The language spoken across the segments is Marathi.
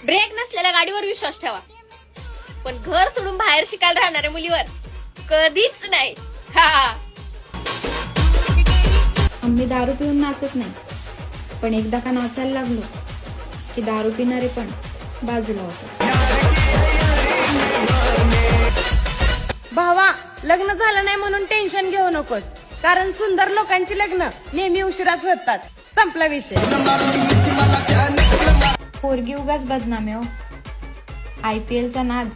ब्रेक नसलेल्या गाडीवर विश्वास ठेवा, पण घर सोडून बाहेर शिकायला राहणाऱ्या मुलीवर कधीच नाही. हा, आम्ही दारू पिऊन नाचत नाही, पण एकदा का नाचायला लागलो की दारू पिणारे पण बाजूला होतात. भावा, लग्न झालं नाही म्हणून टेन्शन घेऊ नकोस, कारण सुंदर लोकांची लग्न नेहमी उशिराच होतात. संपला विषय. पोरगी उगाच बदनामे हो. IPL चा नाद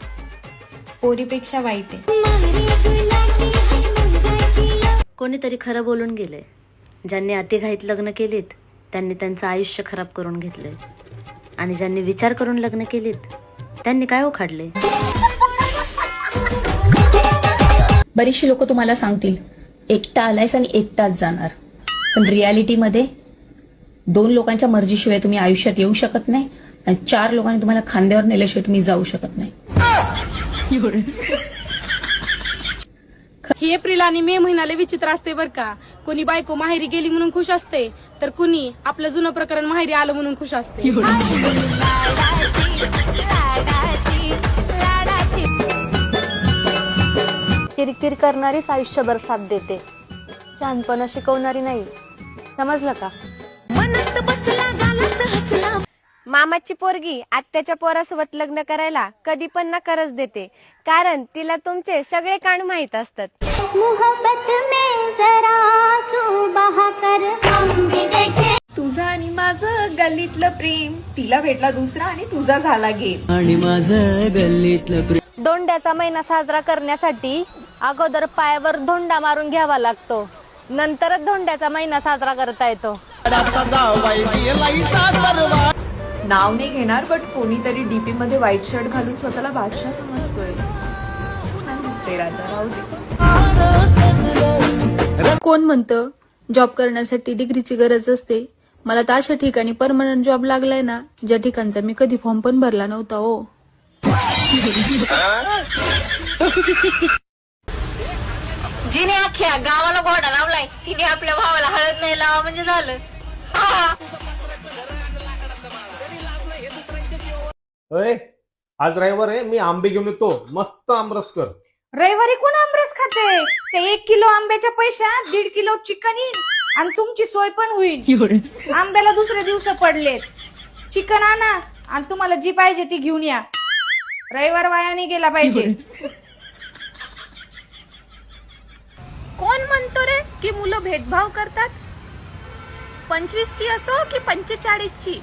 पोरीपेक्षा वाईट आहे. कोणीतरी खरं बोलून गेले. ज्यांनी अतिघाईत लग्न केलीत त्यांनी त्यांचं आयुष्य खराब करून घेतलंय, आणि ज्यांनी विचार करून लग्न केलीत त्यांनी काय उखाडले. बरीचशी लोक तुम्हाला सांगतील एकटा आलायस आणि एकटाच जाणार, पण रियालिटीमध्ये 2 लोकांच्या मर्जीशिवाय तुम्ही आयुष्यात येऊ शकत नाही, आणि 4 लोकांनी तुम्हाला खांद्यावर नेल्याशिवाय तुम्ही जाऊ शकत नाही. ही एप्रिल आणि मे महिन्याला विचित्र असते बर का. कुणी बायको माहेरी गेली म्हणून खुश असते, तर कुणी आपलं जुनं प्रकरण माहेरी आलं म्हणून खुश असते. किरकिर करणारीच आयुष्यभर साथ देते, शहाणपणा शिकवणारी नाही. समजलं का? मामाची पोरगी आत्याच्या पोरासोबत लग्न करायला कधी पण नकारच देते, कारण तिला तुमचे सगळे कान माहित असतात. तुझं आणि माझं गल्लीतलं प्रेम, तिला भेटला दुसरा आणि तुझा झाला गेम. आणि माझं गल्लीतलं प्रेम. धोंड्याचा महिना साजरा करण्यासाठी अगोदर पायावर धोंडा मारून घ्यावा लागतो, नंतरच धोंड्याचा महिना साजरा करता येतो. नाव नाही घेणार, बट कोणीतरी डीपी मध्ये व्हाईट शर्ट घालून स्वतःला बादशाह समजतोय. छान दिसते राजा, राहू दे. कोण म्हणतं जॉब करण्यासाठी डिग्रीची गरज असते? मला तर अशा ठिकाणी परमनंट जॉब लागलाय ना, ज्या ठिकाणचा मी कधी फॉर्म पण भरला नव्हता हो. जिने अख्ख्या गावाला घोडा लावलाय तिने आपल्या भावाला हळद नाही लावा म्हणजे झालं. अय, आज रविवार आहे, मी आंबे घेऊन येतो, मस्त आमरस कर. रविवारी कोण आमरस खाते? ते 1 किलो आंब्याच्या पैशात 1.5 किलो चिकन येईल आणि तुमची सोय पण होईल. आंब्याला दुसरे दिवस पडलेत. चिकन आणा आणि तुम्हाला जी पाहिजे ती घेऊन या. रविवार वाया नाही गेला पाहिजे. कोण म्हणतो रे की मुलं भेदभाव करतात? 25 ची असो की 45 ची,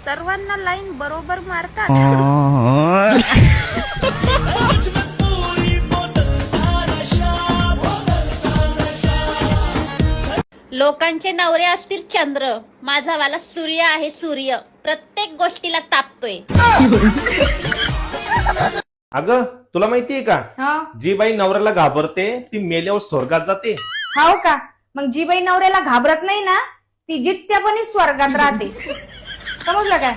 सर्वांना लाईन बरोबर मारतात. लोकांचे नवरे असतील चंद्र, माझा वाला सूर्य आहे सूर्य, प्रत्येक गोष्टीला तापतोय. अगं, तुला माहितीये का, जी बाई नवऱ्याला घाबरते ती मेल्यावर स्वर्गात जाते. हो का? मग जी बाई नवऱ्याला घाबरत नाही ना, ती जित्यापणी स्वर्गात राहते. समजलं काय?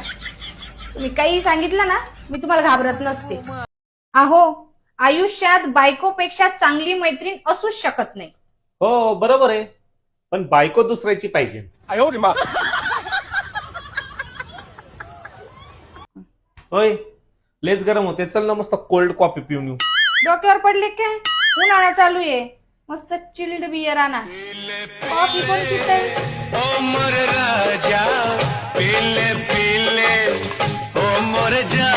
तुम्ही काही सांगितलं ना, मी तुम्हाला घाबरत नसते. अहो, आयुष्यात बायकोपेक्षा चांगली मैत्रीण असूच शकत नाही. हो बरोबर आहे, पण बायको दुसऱ्याची पाहिजे. होय, लेच गरम होते, चल ना मस्त कोल्ड कॉफी पिऊन येऊ. डोक्यावर पडले काय? उन्हाळा चालू आहे, मस्त चिल्ड बियर आणा. कॉफी कोण पितंय? ओ मोर राजा, पिले पिले, ओ मोर जा